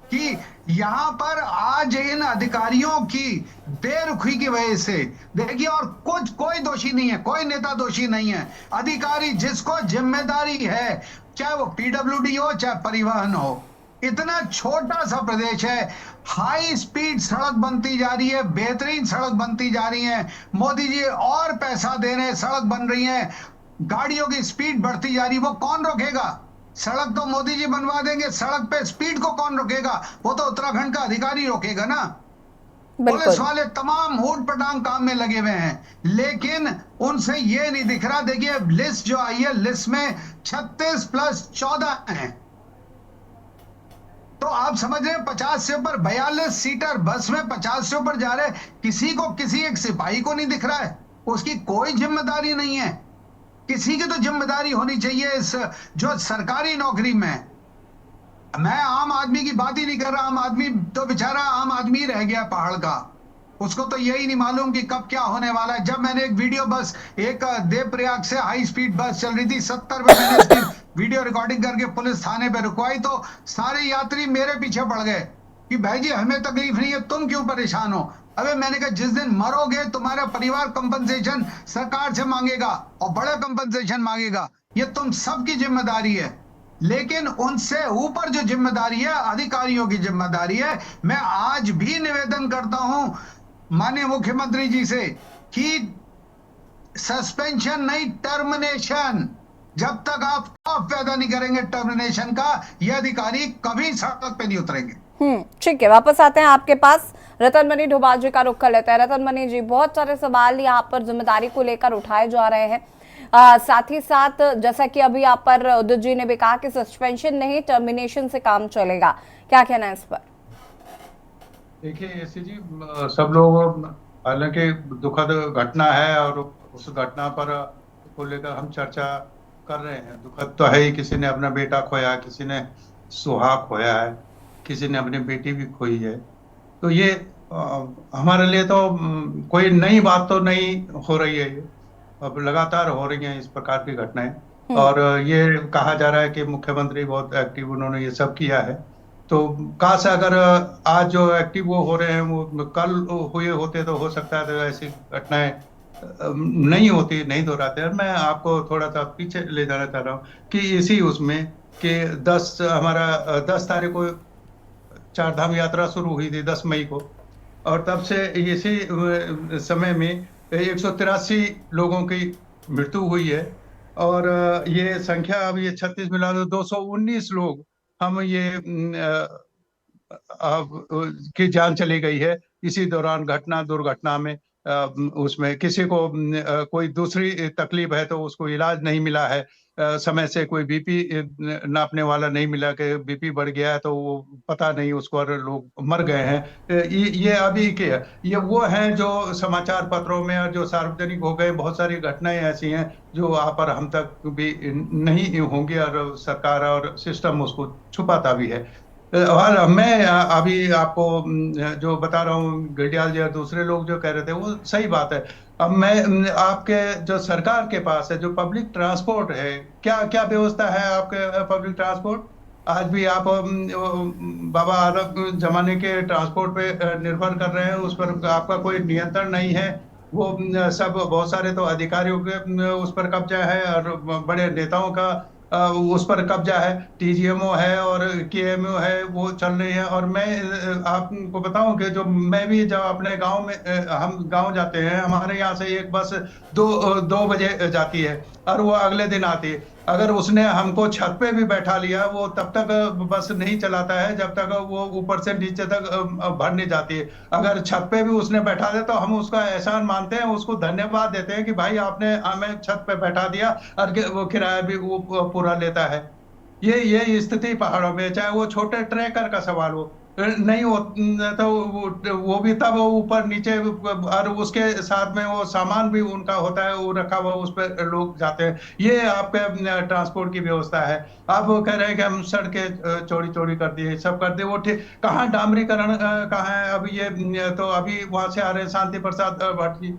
कि यहां पर आज इन अधिकारियों की बेरुखी की वजह से, देखिए, और कोई दोषी नहीं है, कोई नेता दोषी नहीं है। अधिकारी जिसको जिम्मेदारी है, चाहे वो पीडब्ल्यूडी हो, चाहे परिवहन हो, इतना छोटा सा प्रदेश है, हाई स्पीड सड़क बनती जा रही है, बेहतरीन सड़क बनती जा रही है, मोदी जी और पैसा दे रहे हैं, सड़क बन रही है, गाड़ियों की स्पीड बढ़ती जा रही है। वो कौन रोकेगा? सड़क तो मोदी जी बनवा देंगे, सड़क पे स्पीड को कौन रोकेगा? वो तो उत्तराखंड का अधिकारी रोकेगा ना। पुलिस वाले तमाम ऊट पटांग काम में लगे हुए हैं, लेकिन उनसे ये नहीं दिख रहा। देखिए लिस्ट जो आई है, लिस्ट में 36 + 14 है। तो आप समझ रहे हैं 50 से ऊपर 42 सीटर बस में 50 से ऊपर जा रहे हैं। किसी को, किसी एक सिपाही को नहीं दिख रहा है, उसकी कोई जिम्मेदारी नहीं है। किसी की तो जिम्मेदारी होनी चाहिए इस जो सरकारी नौकरी में। मैं आम आदमी की बात ही नहीं कर रहा। आम आदमी तो बेचारा आम आदमी रह गया पहाड़ का, उसको तो यही नहीं मालूम कि कब क्या होने वाला है। जब मैंने एक वीडियो बस, एक देवप्रयाग से हाई स्पीड बस चल रही थी 70 में, मैंने इसकी वीडियो रिकॉर्डिंग करके पुलिस थाने पे रुकवाई तो सारे यात्री मेरे पीछे पड़ गए कि भाई जी हमें तकलीफ नहीं है, तुम क्यों परेशान हो। अबे मैंने कहा जिस दिन मरोगे तुम्हारा परिवार कंपनसेशन सरकार से मांगेगा और बड़े कंपनसेशन मांगेगा, ये तुम सबकी जिम्मेदारी है। लेकिन उनसे ऊपर जो जिम्मेदारी है अधिकारियों की जिम्मेदारी है। मैं आज भी निवेदन करता हूं माननीय मुख्यमंत्री जी से कि सस्पेंशन नहीं, टर्मिनेशन। जब तक आप खौफ पैदा नहीं करेंगे टर्मिनेशन का, ये अधिकारी कभी सड़क पे नहीं उतरेंगे। ठीक है, वापस आते हैं आपके पास। रतन मनी ढोभाल जी का रुख कर लेते हैं। रतन मनी जी, बहुत सारे सवाल यहाँ पर जिम्मेदारी को लेकर उठाए जा रहे हैं। साथ ही साथ जैसा कि अभी आप पर उदित जी ने भी कहा कि सस्पेंशन नहीं, टर्मिनेशन से काम चलेगा, क्या कहना है इस पर? देखिए एसी जी, सब लोग, हालांकि दुखद घटना है और उस घटना पर को लेकर हम चर्चा कर रहे हैं। दुखद तो है ही, किसी ने अपना बेटा खोया, किसी ने सुहाग खोया है, किसी ने अपनी बेटी भी खोई है। तो ये हमारे लिए तो कोई नई बात तो नहीं हो रही है। ये अब लगातार हो रही हैं इस प्रकार की घटनाएं, और ये कहा जा रहा है कि मुख्यमंत्री बहुत एक्टिव उन्होंने ये सब किया है। तो काश अगर आज जो एक्टिव वो हो रहे हैं वो कल हुए होते तो हो सकता है तो ऐसी घटनाएं नहीं होती, नहीं दोहराते। मैं आपको थोड़ा सा पीछे ले जाना चाह रहा हूँ कि इसी उसमें कि 10 तारीख को चार धाम यात्रा शुरू हुई थी 10 मई को, और तब से इसी समय में 183 लोगों की मृत्यु हुई है। और ये संख्या अब ये 36 मिला तो 219 लोग हम ये की जान चली गई है इसी दौरान दुर्घटना में। उसमें किसी को कोई दूसरी तकलीफ है तो उसको इलाज नहीं मिला है समय से, कोई बीपी नापने वाला नहीं मिला कि बीपी बढ़ गया है तो वो पता नहीं, उसको और लोग मर गए हैं। ये अभी के ये वो हैं जो समाचार पत्रों में और जो सार्वजनिक हो गए। बहुत सारी घटनाएं ऐसी हैं जो वहाँ पर हम तक भी नहीं होंगी और सरकार और सिस्टम उसको छुपाता भी है। और मैं अभी आपको जो बता रहा हूँ, गढ़ियाल जी और दूसरे लोग जो कह रहे थे वो सही बात है। अब मैं आपके जो सरकार के पास है जो पब्लिक ट्रांसपोर्ट है, क्या क्या व्यवस्था है आपके पब्लिक ट्रांसपोर्ट? आज भी आप बाबा आदम जमाने के ट्रांसपोर्ट पे निर्भर कर रहे हैं, उस पर आपका कोई नियंत्रण नहीं है। वो सब बहुत सारे तो अधिकारियों के उस पर कब्जा है और बड़े नेताओं का उस पर कब्जा है। टीजीएमओ है और केएमओ है, वो चल रही है। और मैं आपको बताऊं कि जो मैं भी जब अपने गांव में, हम गांव जाते हैं, हमारे यहाँ से एक बस 2 बजे जाती है और वो अगले दिन आती है। अगर उसने हमको छत पे भी बैठा लिया, वो तब तक बस नहीं चलाता है जब तक वो ऊपर से नीचे तक भर नहीं जाती है। अगर छत पे भी उसने बैठा दे तो हम उसका एहसान मानते हैं, उसको धन्यवाद देते हैं कि भाई आपने हमें छत पे बैठा दिया, और वो किराया भी वो पूरा लेता है। ये स्थिति पहाड़ों में, चाहे वो छोटे ट्रैकर का सवाल हो, नहीं हो तो वो भी तब ऊपर नीचे, और उसके साथ में वो सामान भी उनका होता है वो रखा हुआ, उस पर लोग जाते हैं। ये आपके ट्रांसपोर्ट की व्यवस्था है। आप कह रहे हैं कि हम सड़कें चौड़ी चौड़ी कर दिए, सब कर दिए, वो ठीक। कहाँ डामरीकरण कहाँ है? अभी ये तो अभी वहां से आ रहे हैं शांति प्रसाद भट्ट जी,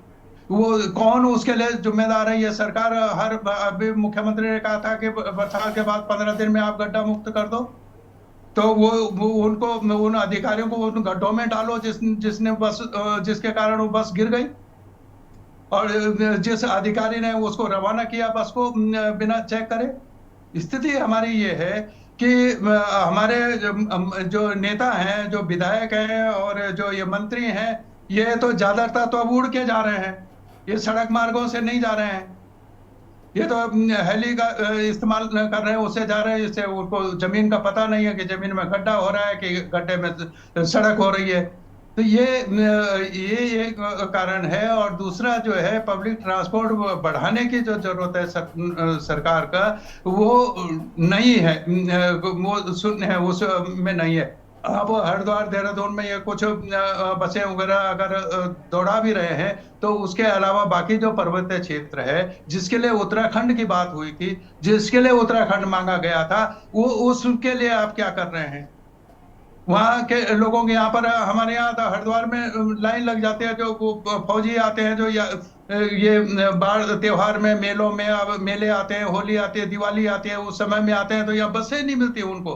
वो कौन उसके लिए जिम्मेदार है? ये सरकार। अभी मुख्यमंत्री ने कहा था कि बरसात के बाद 15 दिन में आप गड्ढा मुक्त कर दो, तो वो उनको, उन अधिकारियों को उन गड्ढों में डालो जिसने बस, जिसके कारण वो बस गिर गई, और जिस अधिकारी ने उसको रवाना किया बस को बिना चेक करे। स्थिति हमारी ये है कि हमारे जो नेता हैं, जो विधायक हैं और जो ये मंत्री हैं, ये तो ज्यादातर तो अब उड़ के जा रहे हैं, ये सड़क मार्गों से नहीं जा रहे हैं। ये तो हेली का इस्तेमाल कर रहे हैं, उससे जा रहे हैं। इससे उनको जमीन का पता नहीं है कि जमीन में गड्ढा हो रहा है कि गड्ढे में सड़क हो रही है। तो ये एक कारण है। और दूसरा जो है, पब्लिक ट्रांसपोर्ट बढ़ाने की जो जरूरत है सरकार का, वो नहीं है, वो शून्य है, उस में नहीं है। अब हरिद्वार देहरादून में ये कुछ बसें वगैरह अगर दौड़ा भी रहे हैं, तो उसके अलावा बाकी जो पर्वतीय क्षेत्र है, जिसके लिए उत्तराखंड की बात हुई थी, जिसके लिए उत्तराखंड मांगा गया था, वो उसके लिए आप क्या कर रहे हैं? वहां के लोगों के यहाँ पर, हमारे यहाँ हरिद्वार में लाइन लग जाते हैं, जो फौजी आते हैं, जो ये बाढ़ त्योहार में, मेलों में, अब मेले आते हैं, होली आती है, दिवाली आती है, उस समय में आते हैं, तो यहाँ बसें नहीं मिलती उनको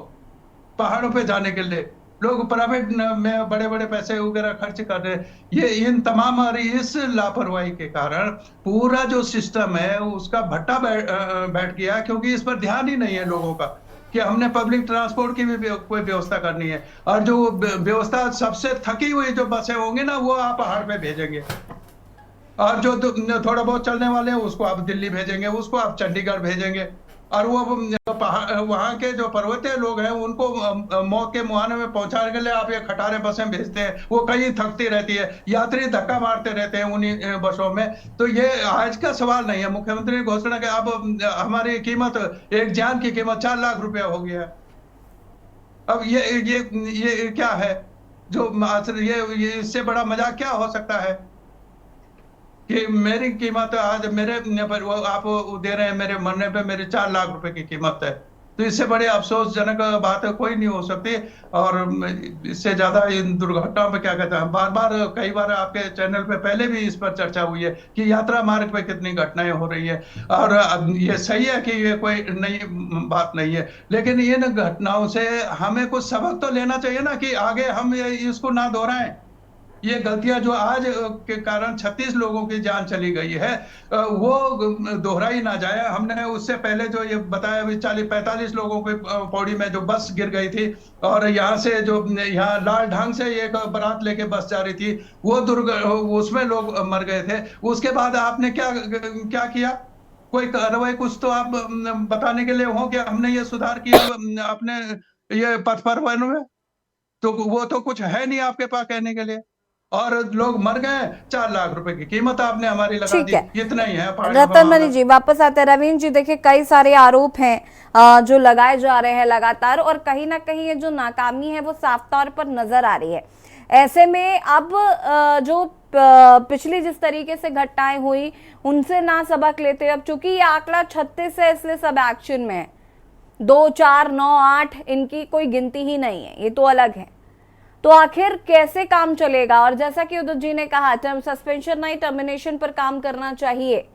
पहाड़ों पे जाने के लिए। लोग प्राइवेट में बड़े बड़े पैसे वगैरह खर्च कर रहे हैं। ये इन तमाम और इस लापरवाही के कारण पूरा जो सिस्टम है उसका भट्टा बैठ गया, क्योंकि इस पर ध्यान ही नहीं है लोगों का कि हमने पब्लिक ट्रांसपोर्ट की भी कोई व्यवस्था करनी है। और जो व्यवस्था, सबसे थकी हुई जो बसें होंगी ना, वो आप पहाड़ पे भेजेंगे, और जो थोड़ा बहुत चलने वाले हैं उसको आप दिल्ली भेजेंगे, उसको आप चंडीगढ़ भेजेंगे। और वो वहाँ के जो पर्वतीय लोग हैं उनको मौत के मुहाने में पहुंचाने के लिए आप ये खटारे बसें भेजते हैं, वो कहीं थकती रहती है, यात्री धक्का मारते रहते हैं उन्हीं बसों में। तो ये आज का सवाल नहीं है। मुख्यमंत्री ने घोषणा की, अब हमारी कीमत, एक जान की कीमत 4 लाख रुपया हो गया है। अब ये क्या है? जो ये इससे बड़ा मजाक क्या हो सकता है कि मेरी कीमत आज मेरे पर आप दे रहे हैं, मेरे मरने पे मेरे 4 लाख रुपए की कीमत है। तो इससे बड़े अफसोसजनक बात कोई नहीं हो सकती। और इससे ज्यादा इन दुर्घटनाओं पे क्या कहते हैं, कई बार आपके चैनल पे पहले भी इस पर चर्चा हुई है कि यात्रा मार्ग पे कितनी घटनाएं हो रही है। और ये सही है कि ये कोई नई बात नहीं है, लेकिन इन घटनाओं से हमें कुछ सबक तो लेना चाहिए ना, कि आगे हम इसको ना दोहराएं। ये गलतियां जो आज के कारण 36 लोगों की जान चली गई है, वो दोहराई ना जाए। हमने उससे पहले जो ये बताया, 40-45 लोगों के पौड़ी में जो बस गिर गई थी, और यहाँ से जो यहाँ लाल ढंग से एक बारात लेके बस जा रही थी, वो उसमें लोग मर गए थे। उसके बाद आपने क्या किया? कोई कार्रवाई कुछ तो आप बताने के लिए हो कि हमने ये सुधार किया अपने ये पथ परिवहन में? तो वो तो कुछ है नहीं आपके पास कहने के लिए। और लोग मर गए, 4 लाख रुपए की कीमत आपने हमारी लगा दी, इतना ही है। रतनमणि जी वापस आते हैं। रवींद्र जी, देखिए कई सारे आरोप हैं जो लगाए जा रहे हैं लगातार, और कहीं ना कहीं ये जो नाकामी है वो साफ तौर पर नजर आ रही है। ऐसे में अब जो पिछली जिस तरीके से घटनाएं हुई उनसे ना सबक लेते, अब चूंकि ये आंकड़ा 36 है इसलिए सब एक्शन में है, 2, 4, 9, 8 इनकी कोई गिनती ही नहीं है, ये तो अलग है। तो आखिर कैसे काम चलेगा? और जैसा कि उदय जी ने कहा, सस्पेंशन नहीं टर्मिनेशन पर काम करना चाहिए,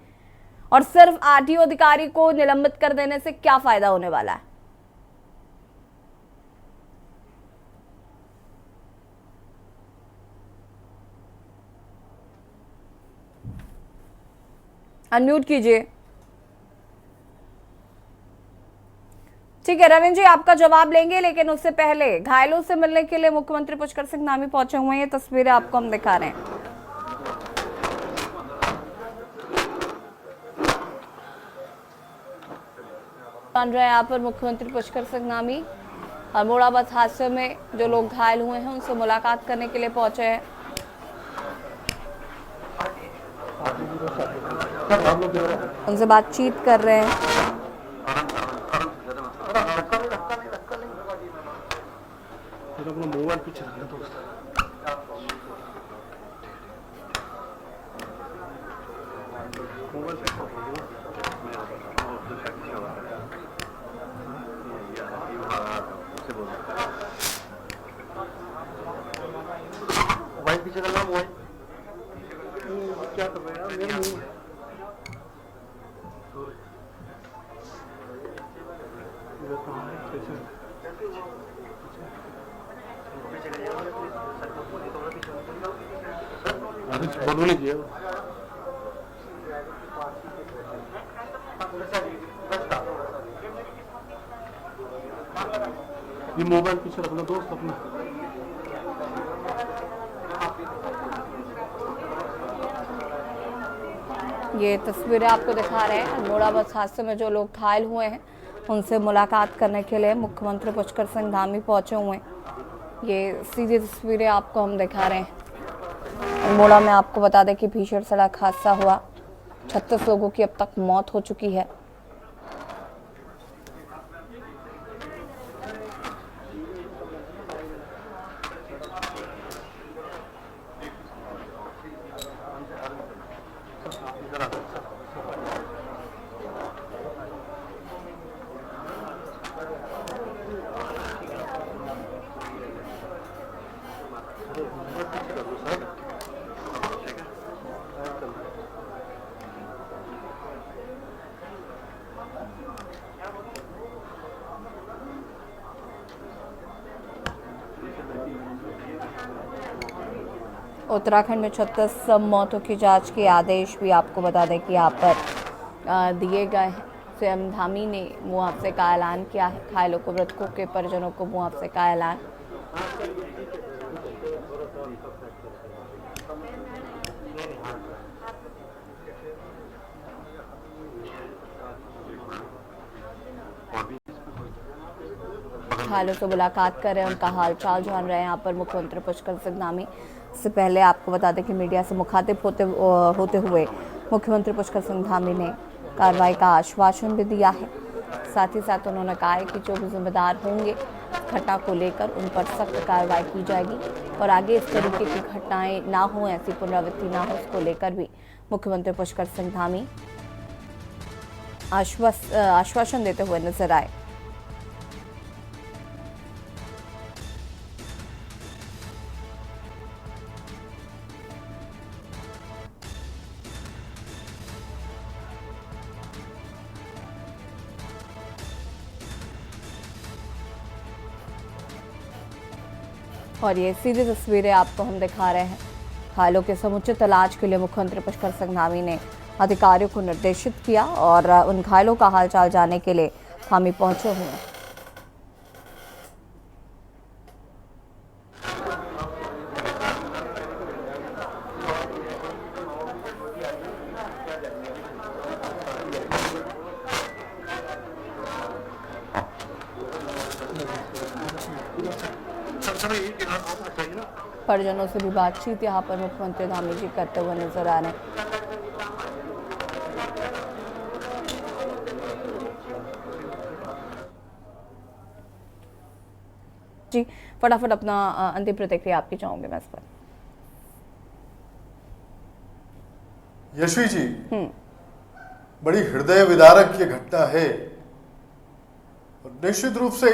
और सिर्फ आरटीओ अधिकारी को निलंबित कर देने से क्या फायदा होने वाला है? अनम्यूट कीजिए। ठीक है रविंद्र जी, आपका जवाब लेंगे, लेकिन उससे पहले घायलों से मिलने के लिए मुख्यमंत्री पुष्कर सिंह धामी पहुंचे हुए हैं। ये तस्वीरें आपको हम दिखा रहे हैं। जान रहे हैं यहाँ पर मुख्यमंत्री पुष्कर सिंह धामी अल्मोड़ा बस हादसे में जो लोग घायल हुए हैं उनसे मुलाकात करने के लिए पहुंचे हैं। उनसे बातचीत कर रहे हैं। मोबाइल पीछे रखना थोड़ा सा। मोबाइल पीछे करना, मोबाइल क्या कर रहे हैं मेरे मुंह बोलो लीजिए। ये मोबाइल पीछे रखना दोस्त अपना। ये तस्वीरें आपको दिखा रहे हैं अल्मोड़ा बस हादसे में जो लोग घायल हुए हैं उनसे मुलाकात करने के लिए मुख्यमंत्री पुष्कर सिंह धामी पहुंचे हुए हैं। ये सीधी तस्वीरें आपको हम दिखा रहे हैं। अल्मोड़ा में आपको बता दें कि भीषण सड़क हादसा हुआ, 36 लोगों की अब तक मौत हो चुकी है। उत्तराखंड में 36 मौतों की जांच के आदेश भी आपको बता दें कि यहाँ पर दिए गए हैं। सीएम धामी ने मुआवजे का ऐलान किया है। घायलों को, मृतकों के परिजनों को मुआवजे का ऐलान। घायलों से मुलाकात कर रहे हैं, उनका हालचाल जान रहे हैं यहाँ पर मुख्यमंत्री पुष्कर सिंह धामी। इससे पहले आपको बता दें कि मीडिया से मुखातिब होते हुए मुख्यमंत्री पुष्कर सिंह धामी ने कार्रवाई का आश्वासन भी दिया है। साथ ही साथ उन्होंने कहा है कि जो भी जिम्मेदार होंगे घटना को लेकर उन पर सख्त कार्रवाई की जाएगी और आगे इस तरीके की घटनाएं ना हो, ऐसी पुनरावृत्ति ना हो, इसको लेकर भी मुख्यमंत्री पुष्कर सिंह धामी आश्वासन देते हुए नजर आए। और ये सीधी तस्वीरें आपको हम दिखा रहे हैं। घायलों के समुचित इलाज के लिए मुख्यमंत्री पुष्कर सिंह धामी ने अधिकारियों को निर्देशित किया और उन घायलों का हालचाल जानने के लिए धामी पहुंचे हुए हैं। परिजनों से भी बातचीत यहाँ पर मुख्यमंत्री धामी जी करते हुए नजर आ रहे हैं। जी फटाफट अपना अंतिम प्रतिक्रिया आपकी चाहूंगी मैं इस पर। यशवी जी, बड़ी हृदय विदारक ये घटना है और निश्चित रूप से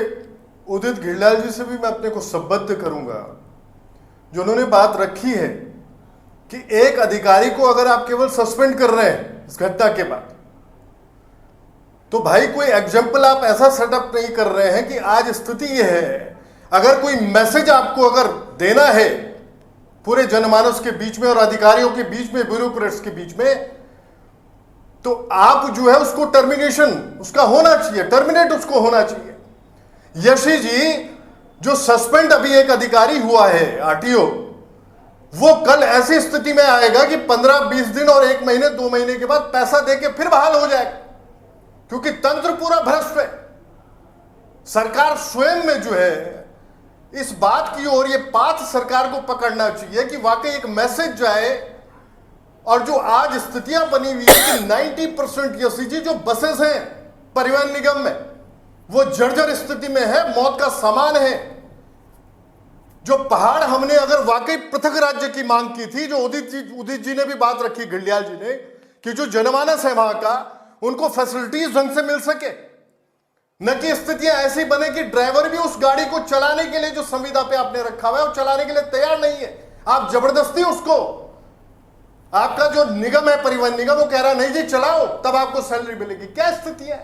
उदित घिल्डियाल जी से भी मैं अपने को संबद्ध करूंगा जो उन्होंने बात रखी है कि एक अधिकारी को अगर आप केवल सस्पेंड कर रहे हैं इस घटना के बाद, तो भाई कोई एग्जाम्पल आप ऐसा सेटअप नहीं कर रहे हैं कि आज स्थिति यह है, अगर कोई मैसेज आपको अगर देना है पूरे जनमानस के बीच में और अधिकारियों के बीच में, ब्यूरोक्रेट्स के बीच में, तो आप जो है उसको टर्मिनेशन उसका होना चाहिए, टर्मिनेट उसको होना चाहिए। यशी जी, जो सस्पेंड अभी एक अधिकारी हुआ है आरटीओ, वो कल ऐसी स्थिति में आएगा कि 15-20 दिन और 1 महीने 2 महीने के बाद पैसा देके फिर बहाल हो जाएगा, क्योंकि तंत्र पूरा भ्रष्ट है। सरकार स्वयं में जो है इस बात की ओर, ये पाथ सरकार को पकड़ना चाहिए कि वाकई एक मैसेज जाए। और जो आज स्थितियां बनी हुई है कि 90% यसीजी जो बसेस हैं परिवहन निगम में वो जर्जर स्थिति में है, मौत का सामान है। जो पहाड़ हमने अगर वाकई पृथक राज्य की मांग की थी, जो उदित जी ने भी बात रखी, घिल्डियाल जी ने, कि जो जनमानस है वहां का उनको फैसिलिटीज ढंग से मिल सके, न कि स्थितियां ऐसी बने कि ड्राइवर भी उस गाड़ी को चलाने के लिए जो संविदा पे आपने रखा हुआ है वो चलाने के लिए तैयार नहीं है। आप जबरदस्ती उसको, आपका जो निगम है परिवहन निगम, वो कह रहा नहीं जी चलाओ तब आपको सैलरी मिलेगी। क्या स्थिति है?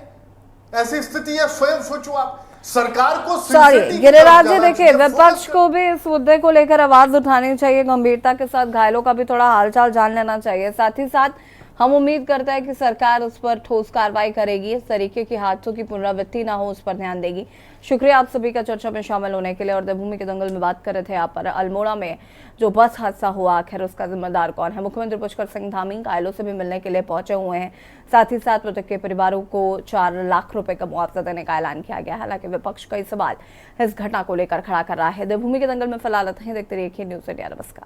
ऐसी स्थिति है, स्वयं सोचो आप। सरकार को सॉरी गिरिराज जी, देखिए विपक्ष को भी इस मुद्दे को लेकर आवाज उठानी चाहिए, गंभीरता के साथ घायलों का भी थोड़ा हालचाल जान लेना चाहिए। साथ ही साथ हम उम्मीद करते हैं कि सरकार उस पर ठोस कार्रवाई करेगी, इस तरीके के हादसों की पुनरावृत्ति ना हो उस पर ध्यान देगी। शुक्रिया आप सभी का चर्चा में शामिल होने के लिए। और देवभूमि के दंगल में बात कर रहे थे आप पर अल्मोड़ा में जो बस हादसा हुआ, आखिर उसका जिम्मेदार कौन है। मुख्यमंत्री पुष्कर सिंह धामी घायलों से भी मिलने के लिए पहुंचे हुए हैं। साथ ही साथ मृतक के परिवारों को 4 लाख रुपए का मुआवजा देने का ऐलान किया गया। हालांकि विपक्ष कई सवाल इस घटना को लेकर खड़ा कर रहा है। देवभूमि के दंगल में फिलहाल देखते रहिए न्यूज़ इंडिया। नमस्कार।